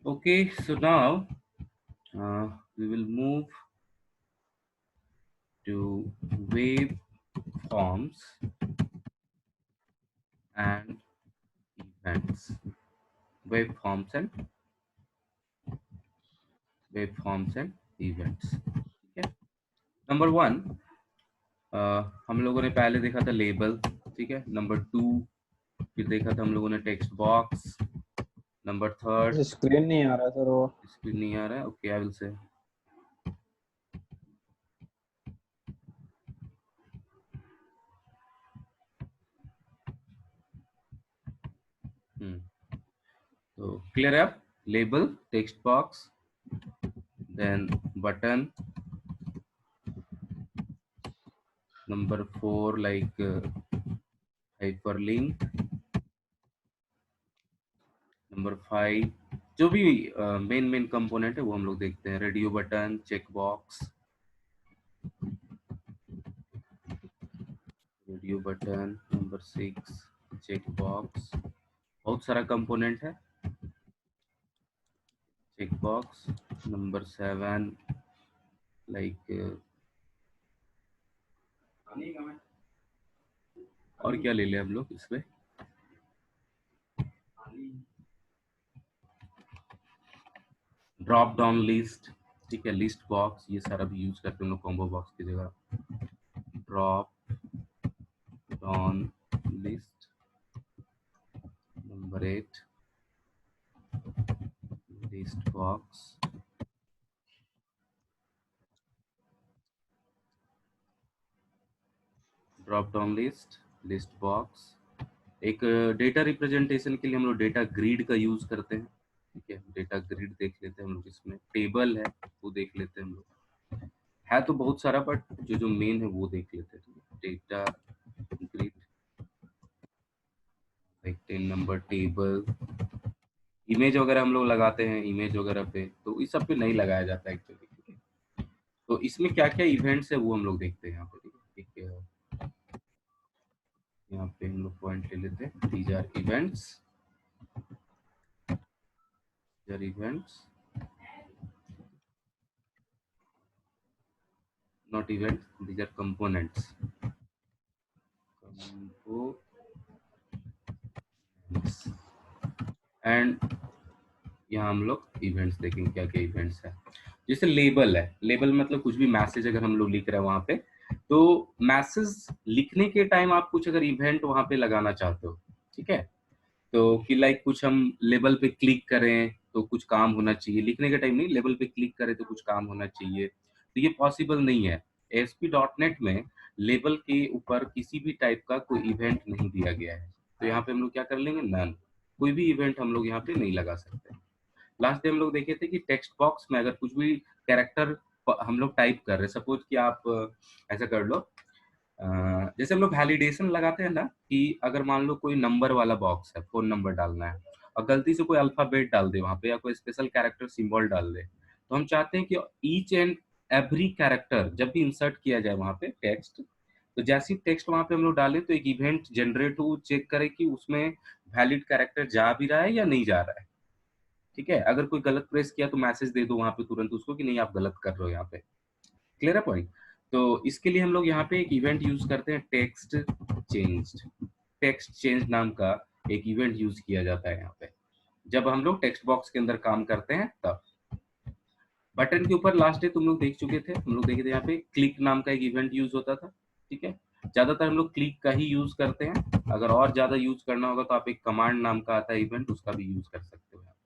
Okay, so now we will move to wave forms and events. Waveforms and waveforms and events. ठीक है. Number one, हम लोगों ने पहले देखा था लेबल. ठीक है. नंबर टू, फिर देखा था हम लोगों ने text box. Number third, screen नहीं आ रहा सर वो. स्क्रीन नहीं आ रहा है. Okay, I will say. तो क्लियर है. अब label, text box, then button. Number four like hyperlink. Number five, जो भी मेन कंपोनेंट है वो हम लोग देखते हैं. Radio button, check box, radio button. Number six, check box. बहुत सारा कंपोनेंट है. Check box. Number seven like और क्या ले ले हम लोग इसमें. Drop down list. ठीक है. लिस्ट बॉक्स, ये सारा भी यूज करते हैं हम लोग कॉम्बो बॉक्स की जगह. Drop down list. Number eight, list box. Drop down list, list box. एक डेटा रिप्रेजेंटेशन के लिए हम लोग डेटा ग्रिड का यूज करते हैं. ठीक है. डेटा ग्रिड देख लेते हैं हम लोग. इसमें टेबल है वो देख लेते हैं हम लोग. है तो बहुत सारा, बट जो मेन है वो देख लेते हैं. Data grid, like 10 number table. Image वगैरह हम लोग लगाते हैं इमेज वगैरह पे, तो इस सब पे नहीं लगाया जाता है एक्चुअली. ठीक है. तो इसमें क्या क्या इवेंट्स है वो हम लोग देखते हैं यहाँ पे. ठीक है. यहाँ पे हम लोग पॉइंट ले लेते हैं. These are events. These are events, not events. These are components. Components. And यहाँ हम लोग इवेंट्स देखेंगे क्या क्या इवेंट्स है. जैसे लेबल है. लेबल मतलब कुछ भी मैसेज अगर हम लोग लिख रहे हैं वहां पे, तो मैसेज लिखने के टाइम आप कुछ अगर इवेंट वहां पे लगाना चाहते हो. ठीक है. तो कि लाइक कुछ हम लेबल पे क्लिक करें तो कुछ काम होना चाहिए. लिखने के टाइम नहीं, लेबल पे क्लिक करें तो कुछ काम होना चाहिए. तो ये पॉसिबल नहीं है. ASP.NET में लेबल के ऊपर किसी भी टाइप का कोई इवेंट नहीं दिया गया है. तो यहाँ पे हम लोग क्या कर लेंगे, नन. कोई भी इवेंट हम लोग यहाँ पे नहीं लगा सकते. लास्ट टाइम हम लोग देखे थे कि टेक्स्ट बॉक्स में अगर कुछ भी कैरेक्टर हम लोग टाइप कर रहे हैं, सपोज कि आप ऐसा कर लो, जैसे हम लोग वैलिडेशन लगाते हैं ना, कि अगर मान लो कोई नंबर वाला बॉक्स है, फोन नंबर डालना है, और गलती से कोई अल्फाबेट डाल दे वहां पे या कोई स्पेशल कैरेक्टर सिंबल डाल दे, तो हम चाहते हैं कि ईच एंड एवरी कैरेक्टर जब भी इंसर्ट किया जाए वहां पे टेक्स्ट, तो जैसी टेक्स्ट वहां पे हम लोग डालें तो एक इवेंट जनरेट हो, चेक करे कि उसमें वैलिड कैरेक्टर जा भी रहा है या नहीं जा रहा है. ठीक है. अगर कोई गलत प्रेस किया तो मैसेज दे दो वहां पे तुरंत उसको कि नहीं आप गलत कर रहे हो यहाँ पे. क्लियर है पॉइंट. तो इसके लिए हम लोग यहाँ पे एक इवेंट यूज करते हैं, टेक्स्ट चेंज. टेक्स्ट चेंज नाम का एक इवेंट यूज किया जाता है यहाँ पे जब हम लोग टेक्स्ट बॉक्स के अंदर काम करते हैं तब. बटन के ऊपर लास्ट डे तुम लोग देख चुके थे, हम लोग देखे थे यहाँ पे क्लिक नाम का एक इवेंट यूज होता था. ठीक है. ज्यादातर हम लोग क्लिक का ही यूज करते हैं. अगर और ज्यादा यूज करना होगा तो आप एक कमांड नाम का आता है इवेंट, उसका भी यूज कर सकते हो यहाँ पे.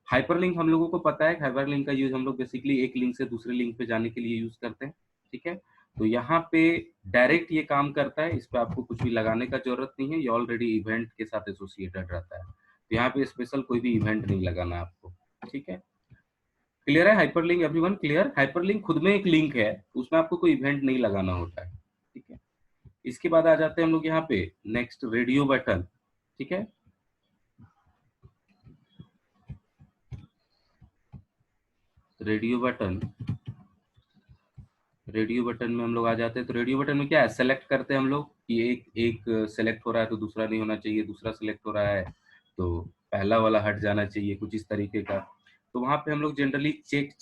हाइपरलिंक हम लोगों को पता है. हाइपरलिंक का यूज हम लोग बेसिकली एक लिंक से दूसरे लिंक पे जाने के लिए यूज करते हैं. ठीक है. तो यहाँ पे डायरेक्ट ये काम करता है. इस पे आपको कुछ भी लगाने का जरूरत नहीं है. ये ऑलरेडी इवेंट के साथ एसोसिएटेड रहता है. तो यहाँ पे स्पेशल कोई भी इवेंट नहीं लगाना आपको. ठीक है. क्लियर है हाइपरलिंक एवरीवन. क्लियर. हाइपरलिंक खुद में एक लिंक है, उसमें आपको कोई इवेंट नहीं लगाना होता है. ठीक है. इसके बाद आ जाते हैं हम लोग यहाँ पे नेक्स्ट, रेडियो बटन. ठीक है. Radio button. रेडियो बटन में हम लोग आ जाते हैं. तो रेडियो बटन में क्या है, सेलेक्ट करते हैं हम लोग कि एक एक सेलेक्ट हो रहा है तो दूसरा नहीं होना चाहिए, दूसरा सेलेक्ट हो रहा है तो पहला वाला हट जाना चाहिए, कुछ इस तरीके का। तो वहां पे हम लोग जनरली चेक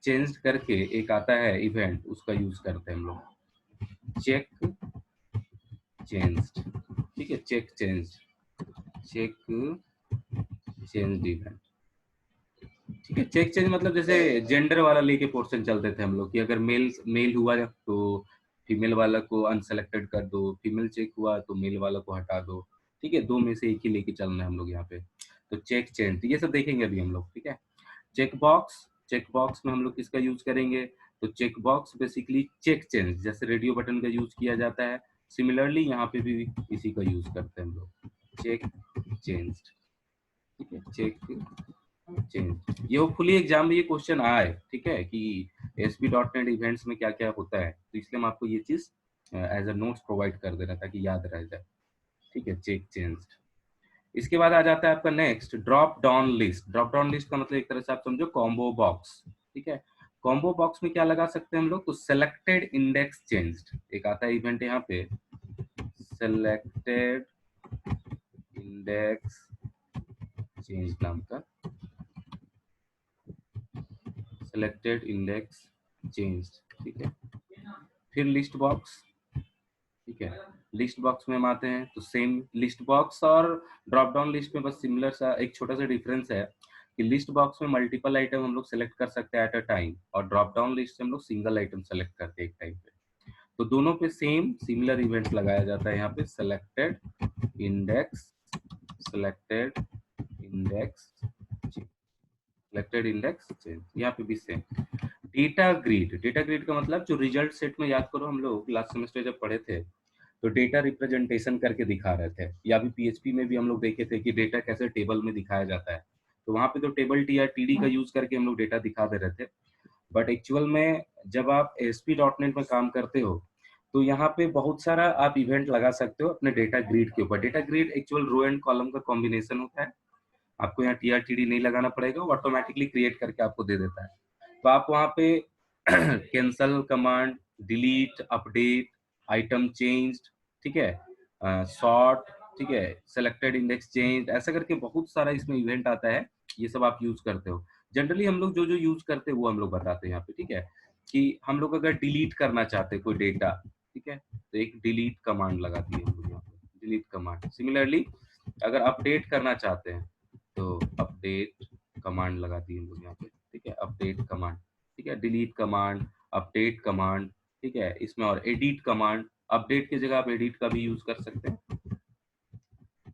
चेंज करके एक आता है इवेंट, उसका यूज करते हैं हम लोग, चेक चेंज्ड। ठीक है, चेक चेंज इवेंट। ठीक है, चेक चेंज मतलब जैसे जेंडर वाला लेके पोर्शन चलते थे हम लोग कि अगर मेल मेल हुआ तो फीमेल वाला को अनसेलेक्टेड कर दो, फीमेल चेक हुआ तो मेल वाला को हटा दो। ठीक है, दो में से एक ही लेके चलना है हम लोग यहाँ पे। तो चेक चेंज ये सब देखेंगे अभी हम लोग। ठीक है, चेक बॉक्स में हम लोग किसका यूज करेंगे? तो check box basically check change, जैसे रेडियो बटन का यूज किया जाता है, सिमिलरली यहाँ पे भी इसी का यूज करते हैं हम लोग, चेक चेंज। ठीक है, चेक चेंज। ये होपफुली एग्जाम में ये क्वेश्चन आए, ठीक है, कि ASP.NET इवेंट्स में क्या क्या होता है, तो इसलिए हम आपको ये चीज एज अ नोट्स प्रोवाइड कर दे रहा ताकि याद रह जाए। ठीक है, चेक चेंज। इसके बाद आ जाता है आपका next drop down list. Drop down list का मतलब एक तरह से आप समझो कॉम्बो बॉक्स। ठीक है, कॉम्बो बॉक्स में क्या लगा सकते हैं हम लोग? तो सेलेक्टेड इंडेक्स चेंज्ड, एक आता है इवेंट यहाँ पे, सेलेक्टेड इंडेक्स चेंज नाम का, सेलेक्टेड इंडेक्स चेंज। ठीक है, फिर लिस्ट बॉक्स। ठीक है, लिस्ट बॉक्स में हम आते हैं तो सेम लिस्ट बॉक्स और ड्रॉप डाउन लिस्ट में बस सिमिलर सा एक छोटा सा डिफरेंस है कि लिस्ट बॉक्स में मल्टीपल आइटम हम लोग सेलेक्ट कर सकते हैं एट अ टाइम, और ड्रॉप डाउन लिस्ट से हम लोग सिंगल आइटम सेलेक्ट करते हैं एक टाइम पे। तो दोनों पे सेम सिमिलर इवेंट लगाया जाता है यहाँ पे, selected index, selected index, selected index change. यहाँ पे भी सेम। डेटा ग्रिड का मतलब जो रिजल्ट सेट में, याद करो हम लोग लास्ट सेमेस्टर जब पढ़े थे तो डेटा रिप्रेजेंटेशन करके दिखा रहे थे, या भी पीएचपी में भी हम लोग देखे थे कि डेटा कैसे टेबल में दिखाया जाता है। तो वहां पे तो टेबल टी या टीडी का यूज करके हम लोग डेटा दिखा दे रहे थे। बट एक्चुअल में जब आप ASP.NET में काम करते हो तो यहाँ पे बहुत सारा आप इवेंट लगा सकते हो अपने डेटा ग्रिड के ऊपर। Data grid actual row and column का कॉम्बिनेशन होता है, आपको यहाँ TRTD नहीं लगाना पड़ेगा, वो ऑटोमेटिकली क्रिएट करके आपको दे देता है। तो आप वहाँ पे cancel command, delete, update, item change, ठीक है, सॉर्ट, ठीक है, सेलेक्टेड इंडेक्स चेंज, ऐसा करके बहुत सारा इसमें इवेंट आता है। ये सब आप यूज करते हो। जनरली हम लोग जो जो यूज करते हैं वो हम लोग बताते हैं यहाँ पे। ठीक है, कि हम लोग अगर डिलीट करना चाहते हैं कोई डेटा, ठीक है, तो एक डिलीट कमांड लगाती है हम लोग यहाँ पे, डिलीट कमांड। सिमिलरली अगर अपडेट करना चाहते हैं तो अपडेट कमांड लगाती है हम लोग यहाँ पे। ठीक है, अपडेट कमांड। ठीक है, डिलीट कमांड, अपडेट कमांड। ठीक है, इसमें और एडिट कमांड, अपडेट की जगह आप एडिट का भी यूज कर सकते हैं,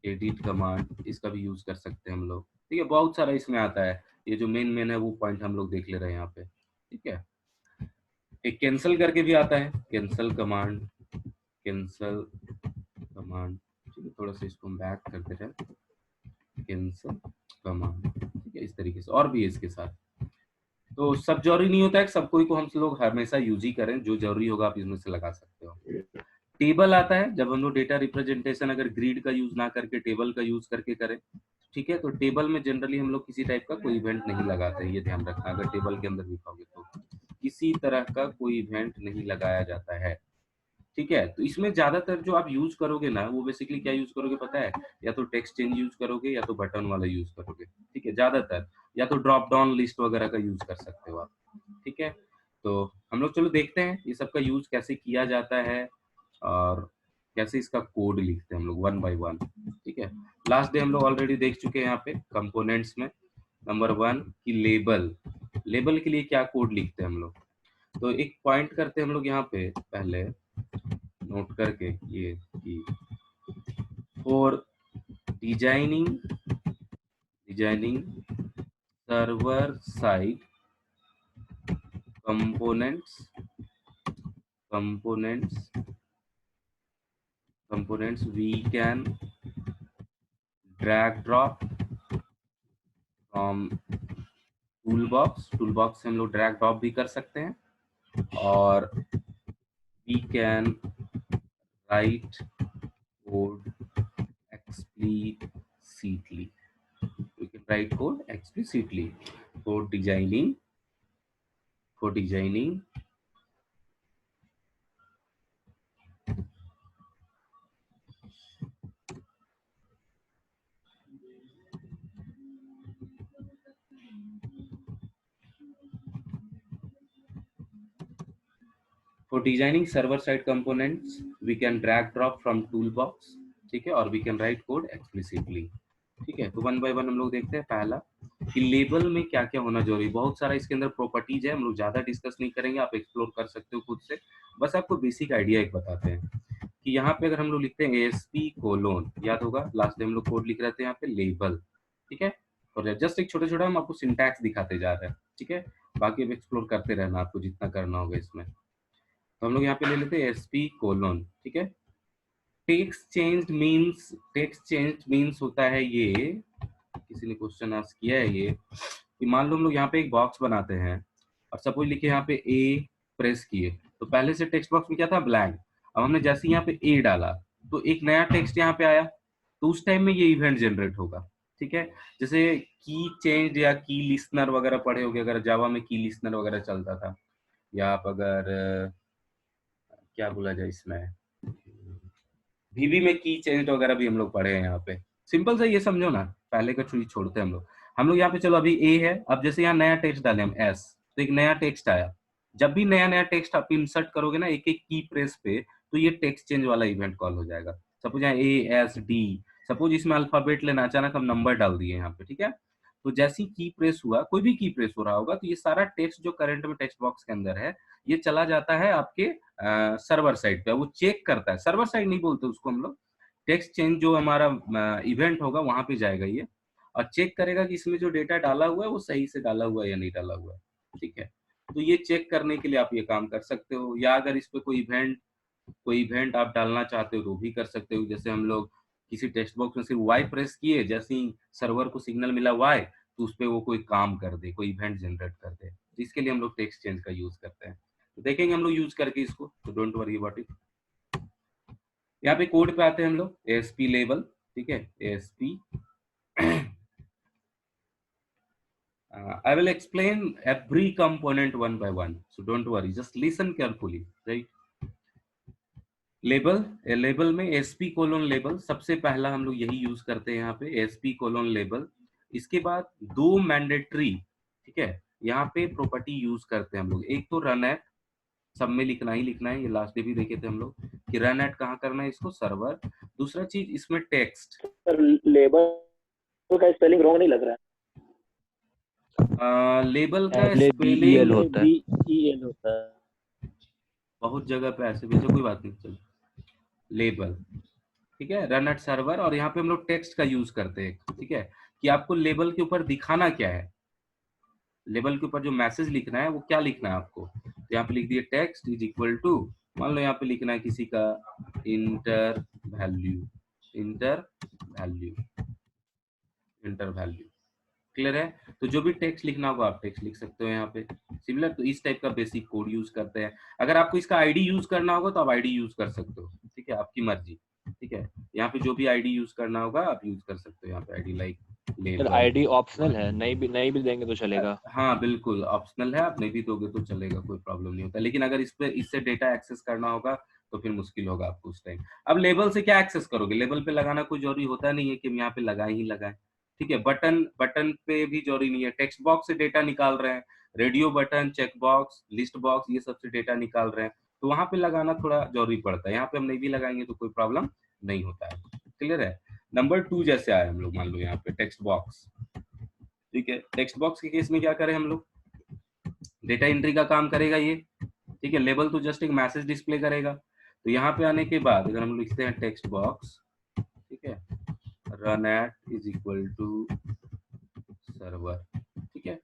एडिट कमांड इसका भी यूज कर सकते हैं हम लोग। ठीक है, बहुत सारा इसमें आता है। ये जो मेन मेन है वो पॉइंट हम लोग देख ले रहे हैं यहाँ पे। ठीक है, एक कैंसिल करके भी आता है, कैंसिल कमांड, कैंसिल कमांड। ठीक है, थोड़ा सा इसको हम बैक करते रहे, कैंसिल कमांड। ठीक है, इस तरीके से और भी है इसके साथ। तो सब जरूरी नहीं होता है कि सब कोई को हम लोग हमेशा यूज ही करें, जो जरूरी होगा आप इसमें से लगा सकते हो। टेबल आता है जब हम लोग डेटा रिप्रेजेंटेशन अगर ग्रिड का यूज ना करके टेबल का यूज करके करें। ठीक है, तो टेबल में जनरली हम लोग किसी टाइप का कोई इवेंट नहीं लगाते हैं, ये ध्यान रखना। अगर टेबल के अंदर लिखोगे तो किसी तरह का कोई इवेंट नहीं लगाया जाता है। ठीक है, तो इसमें ज्यादातर जो आप यूज करोगे ना, वो बेसिकली क्या यूज करोगे पता है? या तो टेक्स्ट चेंज यूज करोगे या तो बटन वाला यूज करोगे। ठीक है, ज्यादातर या तो ड्रॉप डाउन लिस्ट वगैरह का यूज कर सकते हो आप। ठीक है, तो हम लोग चलो देखते हैं ये सब का यूज कैसे किया जाता है और कैसे इसका कोड लिखते हैं हम लोग वन बाय वन। ठीक है, लास्ट डे हम लोग ऑलरेडी देख चुके हैं यहाँ पे कंपोनेंट्स में। नंबर 1 की लेबल, लेबल के लिए क्या कोड लिखते हैं हम लोग? तो एक पॉइंट करते हैं हम लोग यहाँ पे, पहले नोट करके ये कि for designing designing server side components components components we can drag drop from tool box से हम लोग ड्रैग ड्रॉप भी कर सकते हैं, और we can write code explicitly. We can write code explicitly for designing for designing for designing server side components we can drag drop from tool box, ठीक है, और we can write code explicitly, ठीक है। तो one by one हम लोग देखते हैं। पहला कि लेबल में क्या क्या होना जरूरी, बहुत सारा इसके अंदर प्रॉपर्टीज है, हम लोग ज्यादा डिस्कस नहीं करेंगे, आप एक्सप्लोर कर सकते हो खुद से, बस आपको बेसिक आइडिया एक बताते हैं कि यहाँ पे अगर हम लोग लिखते हैं ASP कोलोन, याद होगा लास्ट टाइम हम लोग कोड लिख रहे थे यहाँ पे लेबल, ठीक है, और जस्ट एक छोटा छोटा हम आपको सिंटैक्स दिखाते जा रहे हैं, ठीक है, बाकी अब एक्सप्लोर करते रहना आपको जितना करना होगा इसमें। तो हम लोग यहाँ पे ले लेते हैं ASP कोलोन, ठीक है। टेक्स्ट चेंज मीन्स होता है ये, किसी ने क्वेश्चन आस्क किया है ये, कि मान लो हम लोग यहाँ पे एक बॉक्स बनाते हैं और सपोज लिखे यहाँ पे A प्रेस किए, तो पहले से टेक्स्ट बॉक्स में क्या था, ब्लैंक। अब हमने जैसे यहाँ पे A डाला तो एक नया टेक्स्ट यहाँ पे आया, तो उस टाइम में ये इवेंट जनरेट होगा, ठीक है। जैसे की चेंज या की लिस्नर वगैरह पढ़े होगे, अगर जावा में की लिस्नर वगैरह चलता था, या आप अगर क्या बोला जाए इसमें, VB में की चेंज वगैरह भी हम लोग पढ़े हैं यहाँ पे। सिंपल सा ये समझो ना, पहले का चीज छोड़ते हैं हम लोग यहाँ पे चलो अभी A है, अब जैसे यहाँ नया टेक्स्ट डाले हम S, तो एक नया टेक्स्ट आया। जब भी नया नया टेक्स्ट आप इंसर्ट करोगे ना एक एक की प्रेस पे, तो ये टेक्स्ट चेंज वाला इवेंट कॉल हो जाएगा। सपोज यहाँ ASD, सपोज इसमें अल्फाबेट लेना, अचानक हम नंबर डाल दिए यहाँ पे, ठीक है। तो जैसी की प्रेस हुआ, कोई भी की प्रेस हो रहा होगा, तो ये सारा टेक्स्ट जो करंट में टेक्स्ट बॉक्स के अंदर है, ये चला जाता है आपके सर्वर साइड पे, वो चेक करता है, सर्वर साइड नहीं बोलते उसको हम लोग, टेक्स्ट चेंज जो हमारा इवेंट होगा वहां पे जाएगा ये, और चेक करेगा कि इसमें जो डेटा डाला हुआ है वो सही से डाला हुआ है या नहीं डाला हुआ है, ठीक है। तो ये चेक करने के लिए आप ये काम कर सकते हो, या अगर इस पे कोई इवेंट आप डालना चाहते हो तो भी कर सकते हो। जैसे हम लोग किसी टेक्स्ट बॉक्स में सिर्फ Y प्रेस किए, जैसे ही सर्वर को सिग्नल मिला Y, तो उस पर वो कोई काम कर दे, कोई इवेंट जनरेट कर दे, तो इसके लिए हम लोग टेक्स्ट चेंज का यूज करते हैं। तो देखेंगे हम लोग यूज करके इसको, तो डोंट वरी अबाउट इट। यहाँ पे कोड पे आते हैं हम लोग, ASP लेबल, ठीक है, ASP I will explain every component one by one, so don't worry, just listen carefully, right? Label में ASP कोलोन लेबल, सबसे पहला हम लोग यही यूज करते हैं यहाँ पे, ASP कोलोन लेबल। इसके बाद दो मैंडेटरी, ठीक है, यहाँ पे प्रॉपर्टी यूज करते हैं हम लोग। एक तो रन एट, सब में लिखना ही लिखना है, ये लास्ट डे भी देखे थे हम लोग कि रन एट कहाँ करना है इसको, सर्वर। दूसरा चीज इसमें टेक्स्ट, लेबल का स्पेलिंग रॉन्ग नहीं लग रहा है? लेबल का स्पेलिंग होता है, BEL होता है, बहुत जगह पे ऐसे भी, कोई बात नहीं, चलो लेबल, ठीक है, रन एट सर्वर। और यहाँ पे हम लोग टेक्स्ट का यूज करते हैं, ठीक है, कि आपको लेबल के ऊपर दिखाना क्या है, लेबल के ऊपर जो मैसेज लिखना है वो क्या लिखना है आपको। तो यहाँ पे लिख दिए टेक्स्ट इज इक्वल टू, मान लो यहाँ पे लिखना है किसी का inter value, inter value, inter value, clear है। तो जो भी टेक्स्ट लिखना होगा आप टेक्स्ट लिख सकते हो यहाँ पे सिमिलर। तो इस टाइप का बेसिक कोड यूज करते हैं। अगर आपको इसका आईडी यूज करना होगा तो आप आईडी यूज कर सकते हो, ठीक है, आपकी मर्जी, ठीक है। यहाँ पे जो भी आईडी यूज करना होगा आप यूज कर सकते हो यहाँ पे, ID like label. ID optional है, नहीं भी देंगे तो चलेगा? हाँ बिल्कुल ऑप्शनल है, आप नहीं भी दोगे तो चलेगा, कोई प्रॉब्लम नहीं होता। लेकिन अगर इस पे इससे डेटा एक्सेस करना होगा तो फिर मुश्किल होगा आपको उस टाइम। अब लेबल से क्या एक्सेस करोगे, लेबल पे लगाना कोई जरूरी होता नहीं है कि हम यहाँ पे लगाए ही लगाए, ठीक है। बटन पे भी जरूरी नहीं है, टेक्स्ट बॉक्स से डेटा निकाल रहे हैं, radio button, check box, list box, ये सबसे डेटा निकाल रहे हैं, तो वहां पे लगाना थोड़ा जरूरी पड़ता है। यहाँ पे हम नहीं भी लगाएंगे तो कोई प्रॉब्लम नहीं होता है, क्लियर है। नंबर 2 जैसे आए हम लोग, मान लो यहाँ पे टेक्स्ट बॉक्स, ठीक है। टेक्स्ट बॉक्स के केस में क्या करें हम लोग, डेटा एंट्री का काम करेगा ये, ठीक है। लेबल तो जस्ट एक मैसेज डिस्प्ले करेगा। तो यहाँ पे आने के बाद अगर हम लिखते हैं टेक्स्ट बॉक्स, ठीक है, run at is equal to server, ठीक है।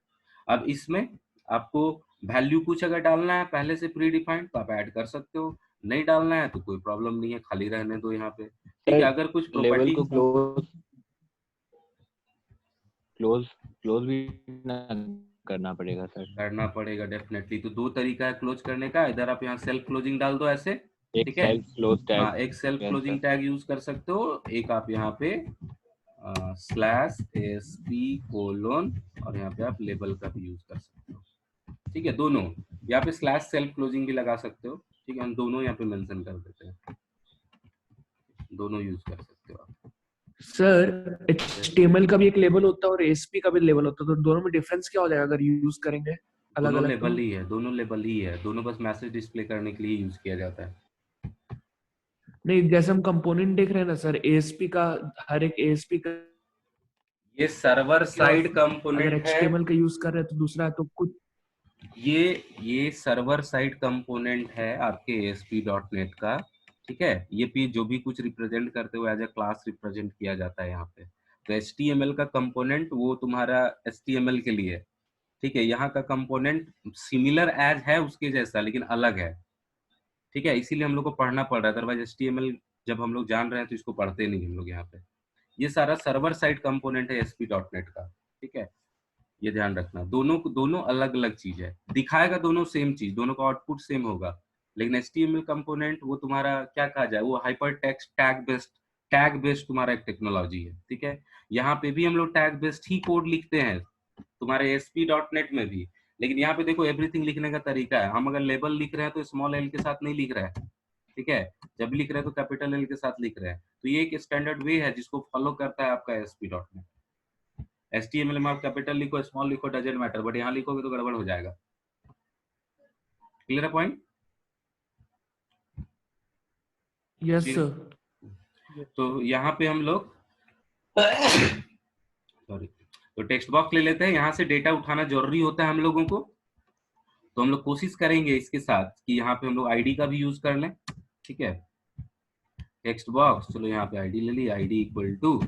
अब इसमें आपको वैल्यू कुछ अगर डालना है पहले से प्री डिफाइंड तो आप ऐड कर सकते हो, नहीं डालना है तो कोई प्रॉब्लम नहीं है, खाली रहने दो यहाँ पे, ठीक है। अगर कुछ लेवल को क्लोज भी करना पड़ेगा सर? करना पड़ेगा डेफिनेटली। तो दो तरीका है क्लोज करने का, इधर आप यहाँ सेल्फ क्लोजिंग डाल दो ऐसे, ठीक है, हाँ एक सेल्फ क्लोजिंग टैग यूज कर सकते हो, एक आप यहाँ पे /ASP कोलोन और यहाँ पे आप लेबल का भी यूज कर सकते हो, ठीक है। दोनों यहाँ पे /सेल्फ क्लोजिंग भी लगा सकते हो, ठीक है, हम दोनों यहाँ पे मेंशन कर देते हैं, दोनों यूज कर सकते हो आप। सर HTML का भी एक लेबल होता है और ASP का भी लेबल होता है, तो दोनों में डिफरेंस क्या हो जाएगा अगर यूज करेंगे? अलग दोनों अलग लेबल तो ही है, दोनों लेबल ही है, दोनों बस मैसेज डिस्प्ले करने के लिए यूज किया जाता है। नहीं, जैसे हम कंपोनेंट देख रहे हैं ना सर, एएसपी का, हर एक एएसपी का, ये सर्वर और साइड अगर कंपोनेंट है। एचटीएमएल का यूज कर रहे हैं तो दूसरा, तो कुछ ये सर्वर साइड कंपोनेंट है आपके ASP.NET का। ठीक है, ये भी जो भी कुछ रिप्रेजेंट करते हुए एज ए क्लास रिप्रेजेंट किया जाता है यहाँ पे। तो HTML का कंपोनेंट वो तुम्हारा HTML के लिए, ठीक है। यहाँ का कंपोनेंट सिमिलर एज है उसके जैसा, लेकिन अलग है। ठीक है, इसीलिए हम लोग को पढ़ना पड़ रहा है, अदरवाइज HTML जब हम लोग जान रहे हैं तो इसको पढ़ते नहीं हम लोग यहाँ पे। ये सारा सर्वर साइड कंपोनेंट है ASP.NET का। ठीक है, ये ध्यान रखना, दोनों अलग अलग चीज है। दिखाएगा दोनों सेम चीज, दोनों का आउटपुट सेम होगा, लेकिन HTML कंपोनेंट वो तुम्हारा क्या कहा जाए, वो हाइपर टेक्स्ट टैग बेस्ड तुम्हारा एक टेक्नोलॉजी है। ठीक है, यहाँ पे भी हम लोग टैग बेस्ड ही कोड लिखते हैं, तुम्हारे ASP.NET में भी। लेकिन यहाँ पे देखो एवरीथिंग लिखने का तरीका है। हम अगर लेबल लिख रहे हैं तो स्मॉल एल के साथ नहीं लिख रहे हैं। ठीक है, जब लिख रहे हैं तो कैपिटल एल के साथ लिख रहे हैं। तो ये एक स्टैंडर्ड वे है जिसको फॉलो करता है आपका ASP.NET। HTML में आप कैपिटल लिखो स्मॉल लिखो डजेंट मैटर, बट यहाँ लिखोगे तो गड़बड़ हो जाएगा। क्लियर है पॉइंट? Yes sir. तो यहाँ पे हम लोग सॉरी, तो टेक्स्ट बॉक्स ले लेते हैं। यहाँ से डेटा उठाना जरूरी होता है हम लोगों को, तो हम लोग कोशिश करेंगे इसके साथ कि यहाँ पे हम लोग आईडी का भी यूज कर लें। ठीक है, टेक्स्ट बॉक्स, चलो यहाँ पे आईडी ले ली, आईडी इक्वल टू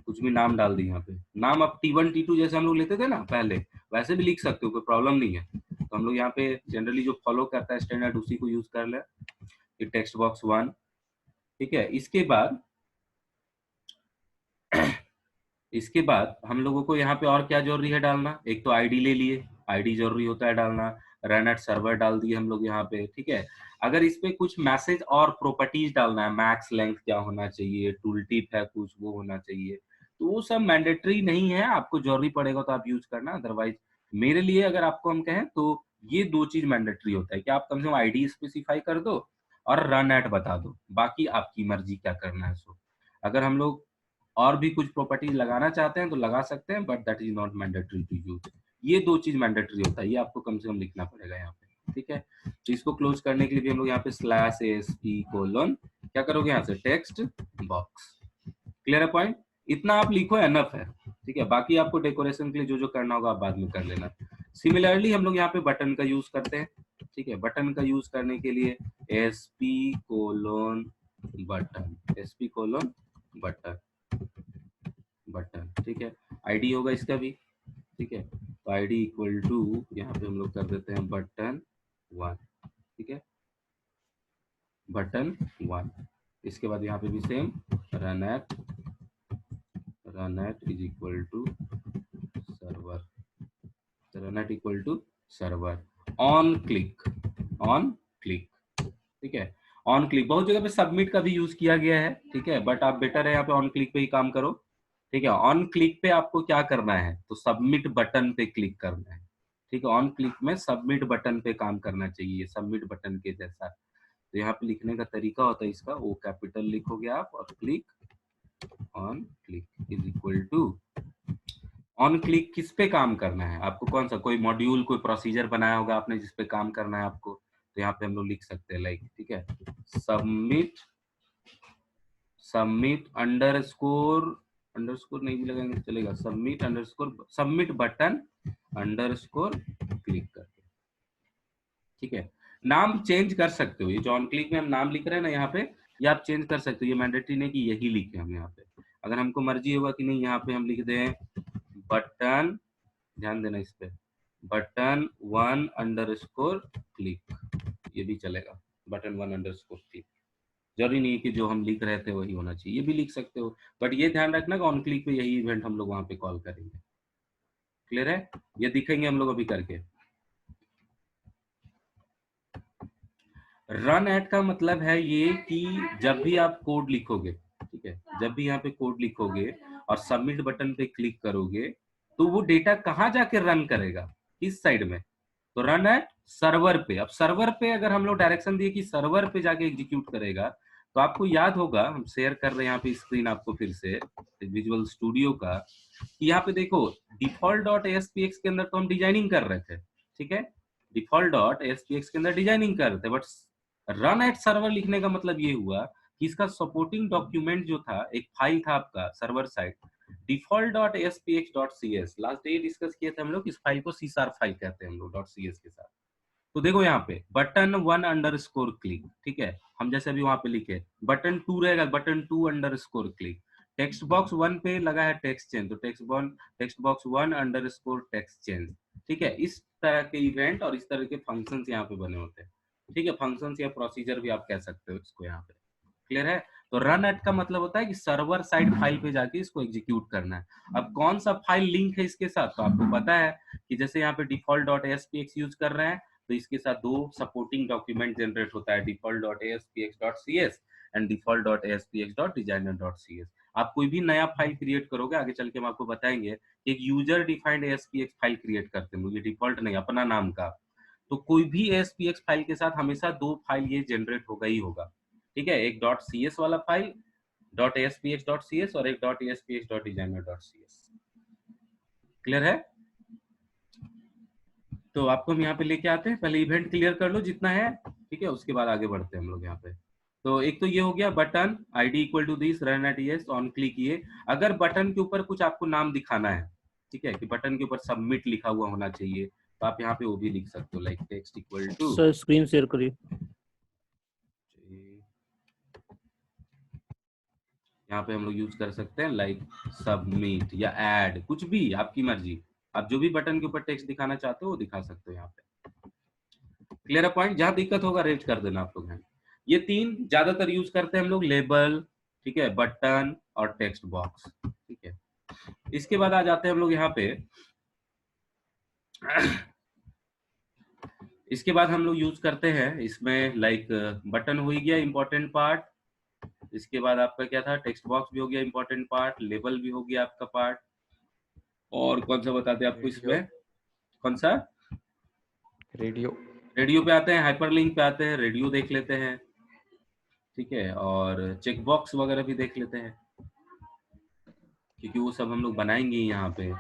कुछ भी नाम डाल दी। यहाँ पे नाम आप T1 T2 जैसे हम लोग लेते थे ना पहले, वैसे भी लिख सकते हो, कोई प्रॉब्लम नहीं है। तो हम लोग यहाँ पे जनरली जो फॉलो करता है स्टैंडर्ड उसी को यूज कर ले। फिर टेक्स्ट बॉक्स 1। ठीक है, इसके बाद हम लोगों को यहाँ पे और क्या जरूरी है डालना, एक तो आईडी ले लिए, आईडी जरूरी होता है डालना। रन एट सर्वर डाल दिए हम लोग यहाँ पे। ठीक है, अगर इस पे कुछ मैसेज और प्रॉपर्टीज डालना है, मैक्स लेंथ क्या होना चाहिए, टूल टिप है कुछ वो होना चाहिए, तो वो सब मैंडेटरी नहीं है, आपको जरूरी पड़ेगा तो आप यूज करना। अदरवाइज मेरे लिए अगर आपको हम कहें तो ये दो चीज मैंडेटरी होता है कि आप कम से कम आईडी स्पेसिफाई कर दो और रन एट बता दो, बाकी आपकी मर्जी क्या करना है। सो अगर हम लोग और भी कुछ प्रॉपर्टीज लगाना चाहते हैं तो लगा सकते हैं, but that is not mandatory to use. ये दो चीज मैंडेटरी होता है, ये आपको कम से कम लिखना पड़ेगा यहाँ पे। ठीक है, तो इसको क्लोज करने के लिए भी हम लोग यहाँ पे /ASP: क्या करोगे यहाँ से टेक्स्ट बॉक्स। क्लियर है पॉइंट? इतना आप लिखो एनफ है। ठीक है, बाकी आपको डेकोरेशन के लिए जो जो करना होगा आप बाद में कर लेना। सिमिलरली हम लोग यहाँ पे बटन का यूज करते हैं। ठीक है, बटन का यूज करने के लिए ASP:बटन बटन। ठीक है, आईडी होगा इसका भी। ठीक है, तो आईडी इक्वल टू यहाँ पे हम लोग कर देते हैं बटन 1। ठीक है, बटन 1। इसके बाद यहाँ पे भी same run at is equal to server, run at equal to server on click. ठीक है, ऑन क्लिक बहुत जगह पे सबमिट का भी यूज किया गया है। ठीक है, बट आप बेटर है यहाँ पे ऑन क्लिक पे ही काम करो। ठीक है, ऑन क्लिक पे आपको क्या करना है, तो सबमिट बटन पे क्लिक करना है। ठीक है, ऑन क्लिक में सबमिट बटन पे काम करना चाहिए, सबमिट बटन के जैसा। तो यहाँ पे लिखने का तरीका होता है इसका, वो कैपिटल लिखोगे आप और click, on click is equal to, on click किस पे काम करना है आपको, कौन सा कोई मॉड्यूल कोई प्रोसीजर बनाया होगा आपने जिस पे काम करना है आपको, तो यहाँ पे हम लोग लिख सकते हैं लाइक, ठीक है, सबमिट अंडरस्कोर नहीं भी लगाएंगे चलेगा, सबमिट बटन अंडरस्कोर क्लिक करके। ठीक है, नाम चेंज कर सकते हो, ये जो ऑन क्लिक में हम नाम लिख रहे हैं ना यहाँ पे, ये आप चेंज कर सकते हो, ये मैंडेटरी नहीं कि यही लिखे हम यहाँ पे। अगर हमको मर्जी होगा कि नहीं यहाँ पे हम लिख दें बटन, ध्यान देना इस पे, बटन 1 अंडरस्कोर क्लिक, ये भी चलेगा, बटन 1 अंडरस्कोर क्लिक। जरूरी नहीं है कि जो हम लिख रहे थे वही होना चाहिए, ये भी लिख सकते हो, बट ये ध्यान रखना कि ऑन क्लिक पे यही इवेंट हम लोग वहां पे कॉल करेंगे। क्लियर है? ये दिखेंगे हम लोग अभी करके। रन एट का मतलब है ये कि जब भी आप कोड लिखोगे, ठीक है, जब भी यहाँ पे कोड लिखोगे और सबमिट बटन पे क्लिक करोगे तो वो डेटा कहाँ जाके रन करेगा, किस साइड में, तो रन एट सर्वर पे। अब सर्वर पे अगर हम लोग डायरेक्शन दिए कि सर्वर पे जाके एग्जीक्यूट करेगा, तो आपको याद होगा, हम शेयर कर रहे हैं यहाँ पे स्क्रीन आपको फिर से विजुअल स्टूडियो का, कि यहाँ पे देखो डिफॉल्ट.aspx के अंदर तो हम डिजाइनिंग कर रहे थे। ठीक है, डिफॉल्ट डॉट एएसपीएक्स के अंदर डिजाइनिंग करते, बट रन एट सर्वर लिखने का मतलब ये हुआ कि इसका सपोर्टिंग डॉक्यूमेंट जो था, एक फाइल था आपका server side default.aspx.cs, last day discuss किए थे हम लोग, इस फाइल को C# फाइल कहते हैं हम लोग .cs के साथ। तो देखो यहाँ पे बटन 1 अंडरस्कोर क्लिक, ठीक है, हम जैसे अभी वहां पे लिखे, बटन 2 रहेगा button 2 underscore click, text box 1 पे लगा है टेक्स्ट चेंज, तो text box 1 underscore text change, ठीक है। इस तरह के इवेंट और इस तरह के फंक्शंस यहाँ पे बने होते हैं, ठीक है, फंक्शंस या प्रोसीजर भी आप कह सकते हो इसको यहाँ पे, क्लियर है। तो रन एट का मतलब होता है कि सर्वर साइड फाइल पे जाके इसको एग्जीक्यूट करना है। अब कौन सा फाइल लिंक है इसके साथ, तो आपको पता है कि जैसे यहाँ पे default.aspx यूज कर रहे हैं, तो इसके साथ दो सपोर्टिंग डॉक्यूमेंट जनरेट होता है, default.aspx.cs एंड default.aspx.designer.cs। आप कोई भी नया फाइल क्रिएट करोगे, आगे चल के हम आपको बताएंगे, एक user defined ASPX file create करते हैं, ये डिफॉल्ट नहीं, अपना नाम का। तो कोई भी ASPX फाइल के साथ हमेशा दो फाइल ये जनरेट होगा ही होगा, ठीक है, एक .cs वाला फाइल .aspx.cs और एक .aspx.designer.cs, क्लियर है। तो आपको हम यहाँ पे लेके आते हैं, पहले इवेंट क्लियर कर लो जितना है, ठीक है, उसके बाद आगे बढ़ते हैं हम लोग यहाँ पे। तो एक तो ये हो गया button id equal to this run at yes on click किए। अगर बटन के ऊपर कुछ आपको नाम दिखाना है, ठीक है, कि बटन के ऊपर सबमिट लिखा हुआ होना चाहिए, तो आप यहाँ पे वो भी लिख सकते हो, like text equal to, sir screen share करिए। यहाँ पे हम लोग यूज कर सकते हैं लाइक सबमिट या ऐड, कुछ भी आपकी मर्जी, आप जो भी बटन के ऊपर टेक्स्ट दिखाना चाहते हो वो दिखा सकते हो यहाँ पे, क्लियर है पॉइंट। जहां दिक्कत होगा रेज कर देना आप लोग हैं। ये तीन ज्यादातर यूज करते हैं हम लोग, लेबल, ठीक है, बटन और टेक्स्ट बॉक्स, ठीक है। इसके बाद आ जाते हैं हम लोग यहाँ पे इसके बाद हम लोग यूज करते हैं इसमें लाइक बटन हो ही गया इंपॉर्टेंट पार्ट, इसके बाद आपका क्या था, टेक्स्ट बॉक्स भी हो गया इंपॉर्टेंट पार्ट, लेबल भी हो गया आपका पार्ट, और कौन सा बताते हैं आपको इसमें, कौन सा, रेडियो पे आते हैं, हाइपरलिंक पे आते हैं, रेडियो देख लेते हैं, ठीक है, और चेक बॉक्स वगैरह भी देख लेते हैं, क्योंकि वो सब हम लोग बनाएंगे यहाँ पे,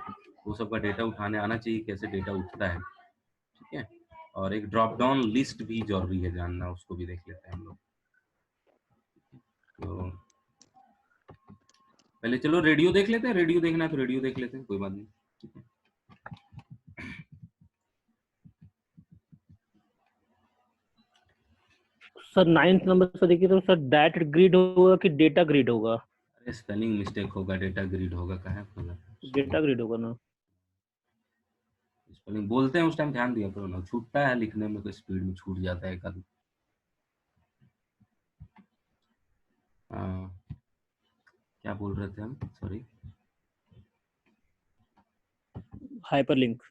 वो सब का डेटा उठाने आना चाहिए, कैसे डेटा उठता है, ठीक है। और एक ड्रॉप डाउन लिस्ट भी जरूरी है जानना, उसको भी देख लेते हैं हम लोग। तो पहले चलो रेडियो देख लेते हैं, रेडियो देखना है तो रेडियो देख लेते हैं, कोई बात नहीं, ठीक है। सर 9th नंबर से देखिए तो सर दैट ग्रिड होगा कि डेटा ग्रिड होगा? अरे स्पेलिंग मिस्टेक होगा, डेटा ग्रिड होगा, कहाँ है, डेटा ग्रिड होगा ना। स्पेलिंग बोलते हैं उस टाइम ध्यान दिया करो ना, छूटता है लिखने में तो स्पीड में छूट जाता है कभी। क्या बोल रहे थे हम, सॉरी, हाइपरलिंक।